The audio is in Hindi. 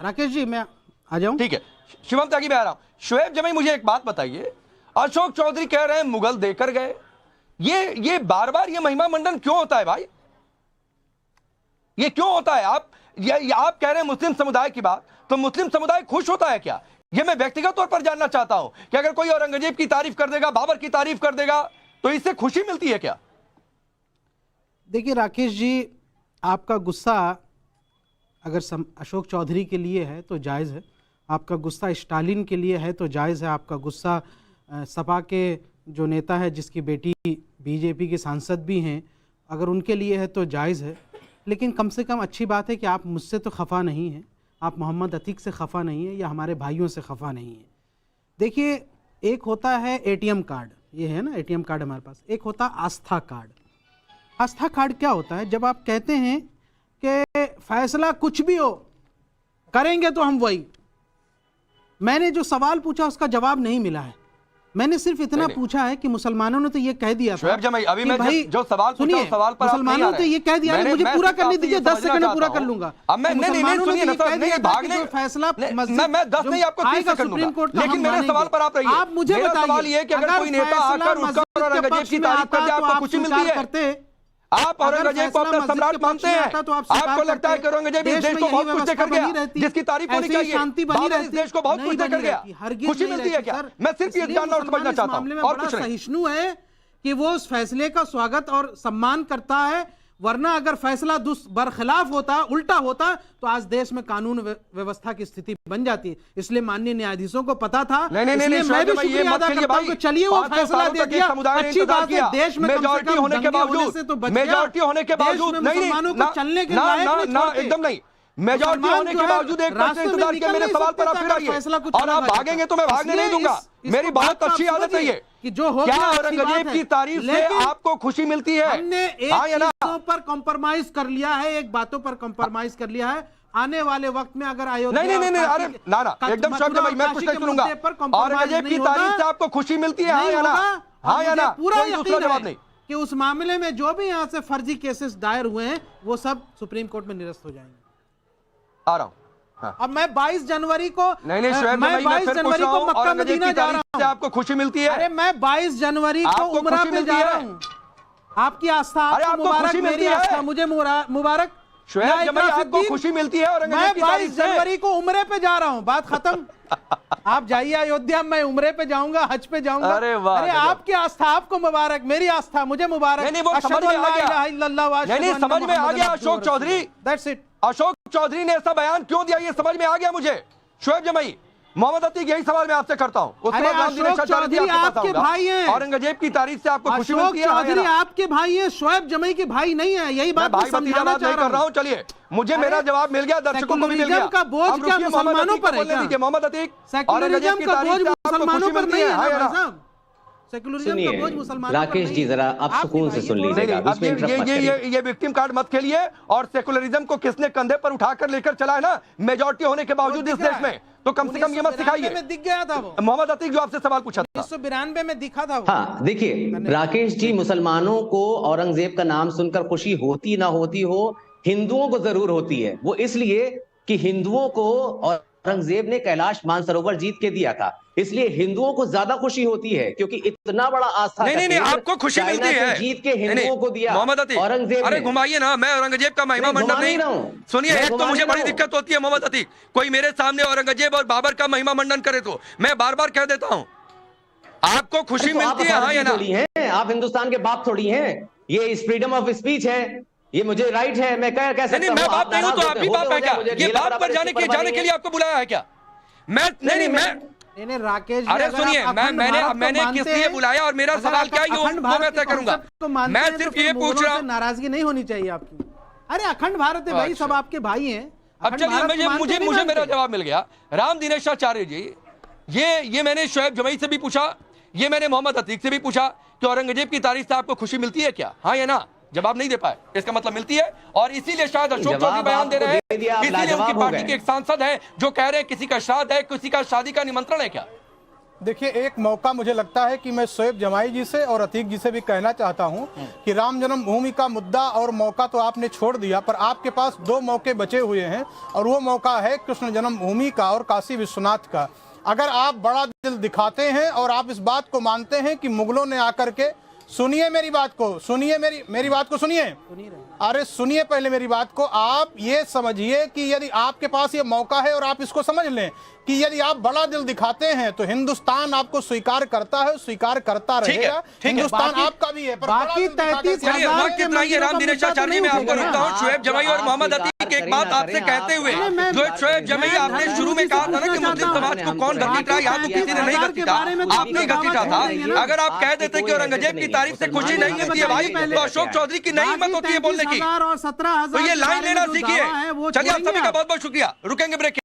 राकेश जी मैं आ जाऊं? ठीक है, शिवम त्यागी मैं आ रहा हूं। शोएब जमी मुझे एक बात बताइए, अशोक चौधरी कह रहे हैं मुगल देकर गए, ये बार बार ये महिमा मंडन क्यों होता है भाई? ये क्यों होता है? आप कह रहे हैं मुस्लिम समुदाय की बात, तो मुस्लिम समुदाय खुश होता है क्या? ये मैं व्यक्तिगत तौर पर जानना चाहता हूं कि अगर कोई औरंगजेब की तारीफ कर देगा, बाबर की तारीफ कर देगा, तो इससे खुशी मिलती है क्या? देखिए राकेश जी, आपका गुस्सा अगर अशोक चौधरी के लिए है तो जायज़ है, आपका गुस्सा स्टालिन के लिए है तो जायज़ है, आपका गुस्सा सपा के जो नेता है जिसकी बेटी बीजेपी के सांसद भी हैं, अगर उनके लिए है तो जायज़ है। लेकिन कम से कम अच्छी बात है कि आप मुझसे तो खफा नहीं हैं, आप मोहम्मद अतीक से खफा नहीं हैं या हमारे भाइयों से खफा नहीं हैं। देखिए, एक होता है एटीएम कार्ड, ये है ना एटीएम कार्ड हमारे पास, एक होता है आस्था कार्ड। आस्था कार्ड क्या होता है? जब आप कहते हैं कि फैसला कुछ भी हो करेंगे तो हम वही, मैंने जो सवाल पूछा उसका जवाब नहीं मिला है। मैंने सिर्फ इतना पूछा है कि मुसलमानों ने तो ये कह दिया था अभी मैं जो सवाल पूछा उस सवाल पर मुसलमानों ने तो ये कह दिया है, मुझे पूरा करने दीजिए, 10 सेकंड में पूरा कर लूंगा। अब मैं नहीं भागने फैसला मैं 10 नहीं आपको 30 सेकंड सुप्रीम कोर्ट, लेकिन मेरे सवाल पर आप रहिए। आप मुझे बताइए कि अगर कोई नेता आकर उसका औरंगजेब की तारीफ करते आपको खुशी मिलती है? आप औरंगजेब को अपना सम्राट मानते हैं? आपको लगता है कि औरंगजेब इस देश को बहुत कुछ देकर गया जिसकी तारीफ होनी चाहिए? बाबर इस देश को बहुत कुछ देकर गया, खुशी मिलती है क्या? मैं सिर्फ ये जानना और समझना चाहता हूं और कुछ नहीं। सहिष्णु है कि वो उस फैसले का स्वागत और सम्मान करता है, वरना अगर फैसला बरखिलाफ होता, उल्टा होता, तो आज देश में कानून व्यवस्था की स्थिति बन जाती। इसलिए माननीय न्यायाधीशों को पता था, इसलिए मैं भी शुक्रिया अदा करता हूं कि चलिए वो फैसला दे दिया, अच्छी बात है। देश में मेजॉरिटी होने के बावजूद, मेजॉरिटी होने के बावजूद मुसलमानों को चलने के लायक नहीं, एकदम नहीं, मेजॉरिटी होने के बावजूद एक पर्सेंट इंतजार किया। मेरे सवाल पर आप फिर आइए और आप भागेंगे तो मैं भागने नहीं दूंगा। मेरी बहुत अच्छी आदत है ये कि जो हो क्या औरंगजेब की तारीफ से आपको खुशी मिलती है? हमने एक बातों पर कॉम्प्रोमाइज कर लिया है, एक बातों पर कॉम्प्रोमाइज कर लिया है। आने वाले वक्त में अगर अयोध्या नहीं अरे ना एकदम शब्द भाई मैं कुछ नहीं सुनूंगा। औरंगजेब की तारीफ से आपको खुशी मिलती है? हाँ या ना? हाँ या ना? पूरा दूसरा जवाब नहीं कि उस मामले में जो भी यहाँ से फर्जी केसेस दायर हुए हैं वो सब सुप्रीम कोर्ट में निरस्त हो जाएंगे। आ रहा हूँ। हाँ। अब मैं 22 जनवरी को नहीं मैं 22 जनवरी को मक्का मदीना जा रहा हूँ। आपको खुशी मिलती है? अरे मैं 22 जनवरी को उमरा पे जा रहा हूँ। आपकी आस्था आपको मुबारक, मेरी आस्था मुझे मुबारक। शोएब जमाई आपको खुशी मिलती है औरंगजेब की तारीफ से? मैं 22 जनवरी को उमरे पे जा रहा हूँ, बात खत्म। आप जाइए अयोध्या, मैं उमरे पे जाऊंगा, हज पे जाऊंगा। अरे आपकी आस्था आपको मुबारक, मेरी आस्था मुझे मुबारक। नहीं वो समझ में आ गया, नहीं समझ में आ गया। Ashok Chaudhary, that's it. अशोक चौधरी ने ऐसा बयान क्यों दिया ये समझ में आ गया मुझे। शोएब जमाई, मोहम्मद अतीक, यही सवाल मैं आपसे करता हूं। अशोक चौधरी आपके भाई हैं, औरंगजेब की तारीफ से आपको खुशी मिलती है? अशोक चौधरी आपके भाई हैं, शोएब जमाई के भाई नहीं है, यही बात मैं समझाना चाह रहा हूं। चलिए मुझे मेरा जवाब मिल गया, दर्शकों को भी मिल गया। का बोझ क्या मुसलमानों पर है क्या? मोहम्मद अतीक, सेक्युलरिज्म का बोझ मुसलमानों पर नहीं है ना साहब? सुनिए राकेश जी, जरा आप सुकून से सुन लीजिएगा। ये विक्टिम कार्ड मत खेलिए। और सेकुलरिज्म को किसने कंधे पर उठाकर लेकर चला है ना, मेजॉरिटी होने के बावजूद इस देश में, तो कम से कम ये मत सिखाइए। दिख गया था वो मोहम्मद अतीक जो आपसे सवाल पूछा था, 1992 में दिखा था वो। हाँ देखिए राकेश जी, मुसलमानों को औरंगजेब का नाम सुनकर खुशी होती ना होती हो, हिंदुओं को जरूर होती है। वो इसलिए कि हिंदुओं को औरंगजेब ने कैलाश मानसरोवर जीत के दिया था, इसलिए हिंदुओं को ज्यादा खुशी होती है, क्योंकि इतना बड़ा आस्था नहीं आपको खुशी मिलती है, जीत के हिंदुओं को दिया मोहम्मद अतीक। औरंगजेब। अरे घुमाइए ना, मैं औरंगजेब का महिमा मंडन नहीं। सुनिए, एक तो मुझे बड़ी दिक्कत होती है मोहम्मद अतीक, कोई मेरे सामने औरंगजेब और बाबर का महिमा मंडन करे तो मैं बार बार कह देता हूँ आपको खुशी मिलती है? हाँ या ना? आप हिंदुस्तान के बाप थोड़ी हैं, ये फ्रीडम ऑफ स्पीच है, ये मुझे राइट है, मैं कह सकता हूं। मैं बाप नहीं हूं तो आप भी बाप है क्या? ये बाप पर जाने के लिए आपको बुलाया है क्या? मैं नहीं राकेश, अरे सुनिए, मैंने किस लिए बुलाया और मेरा सवाल क्या है वो मैं तय करूंगा। मैं सिर्फ ये पूछ रहा हूं, नाराजगी नहीं होनी चाहिए आपकी। अरे अखंड भारत है भाई, सब आपके भाई हैं। अब चलिए मुझे मेरा जवाब मिल गया। राम दिनेशाचार्य जी, ये मैंने शोएब जमाई से भी पूछा, ये मैंने मोहम्मद अतीक से भी पूछा कि औरंगजेब की तारीफ से आपको खुशी मिलती है क्या? हाँ या ना? जवाब नहीं दे पाए, इसका मतलब मिलती है। और इसीलिए शायद अशोक चौधरी बयान दे रहे हैं, इसीलिए उनकी पार्टी के एक सांसद है जो कह रहे हैं किसी का श्राद्ध है, किसी का शादी का निमंत्रण है क्या? देखिए, एक मौका मुझे लगता है कि मैं शोएब जमाई जी से और अतीक जी से भी कहना चाहता हूं कि राम जन्मभूमि का मुद्दा और मौका तो आपने छोड़ दिया, पर आपके पास 2 मौके बचे हुए हैं और वो मौका है कृष्ण जन्मभूमि का और काशी विश्वनाथ का। अगर आप बड़ा दिल दिखाते हैं और आप इस बात को मानते हैं कि मुगलों ने आकर के, सुनिए मेरी बात को, सुनिए मेरी बात को सुनिए, अरे सुनिए पहले मेरी बात को। आप ये समझिए कि यदि आपके पास ये मौका है और आप इसको समझ लें कि यदि आप बड़ा दिल दिखाते हैं तो हिंदुस्तान आपको स्वीकार करता है, स्वीकार करता रहेगा। हिंदुस्तान आपका भी है, पर बाकी 33,000 वक्त इतना ही है। राम दिनेशाचार्य जी, मैं आपको रोकता हूँ। शोएब जमाई और मोहम्मद अतीक एक बात आपसे कहते हुए, जो शोएब जमाई आपने शुरू में कहा था ना कि मुस्लिम समाज को कौन घसीटा, यहाँ तो किसी ने नहीं घसीटा, आपने घसीटा था। अगर आप कह देते कि औरंगजेब की तारीफ से खुशी नहीं मिलती है भाई, तो अशोक चौधरी की नहीं हिम्मत होती है बोलने की। तो ये लाइन लेना सीखिए। चलिए, आप सभी का बहुत बहुत शुक्रिया। रुकेंगे ब्रेक।